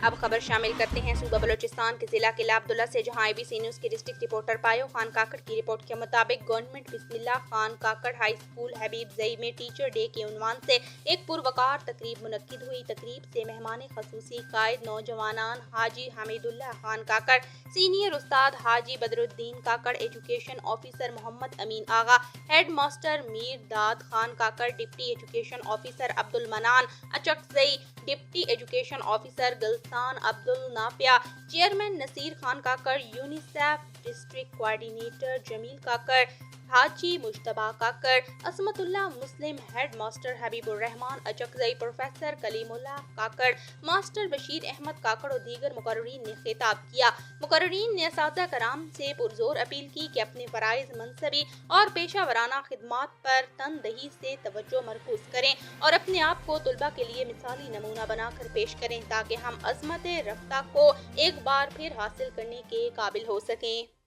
اب خبر شامل کرتے ہیں صوبہ بلوچستان کے ضلع قلعہ عبداللہ سے، جہاں ABC نیوز کے ڈسٹرکٹ رپورٹر پایو خان کاکڑ کی رپورٹ کے مطابق گورنمنٹ بسم اللہ خان کاکڑ ہائی اسکول حبیب زئی میں ٹیچر ڈے کے عنوان سے ایک پروقار تقریب منعقد ہوئی۔ تقریب سے مہمان خصوصی قائد نوجوانان حاجی حمید اللہ خان کاکڑ، سینئر استاد Haji Badr Uddin Kakar, education officer Muhammad Amin Agha, head master Mir Dad Khan Kakar, deputy education officer Abdul Mannan Achakzai, deputy education officer Gulsan Abdul Nafi, chairman Naseer Khan Kakar, UNICEF district coordinator Jamil Kakar, Haji Mujtaba Kakar, Ismat Ullah Muslim, head master Habib ur Rahman Achakzai, professor Kalim Ullah Kakar, master Bashir Ahmad Kakar اور دیگر مقررین نے خطاب کیا۔ مقررین نے اساتذہ کرام سے پرزور اپیل کی کہ اپنے فرائض منصبی اور پیشہ ورانہ خدمات پر تندہی سے توجہ مرکوز کریں اور اپنے آپ کو طلباء کے لیے مثالی نمونہ بنا کر پیش کریں تاکہ ہم عظمت رفتہ کو ایک بار پھر حاصل کرنے کے قابل ہو سکیں۔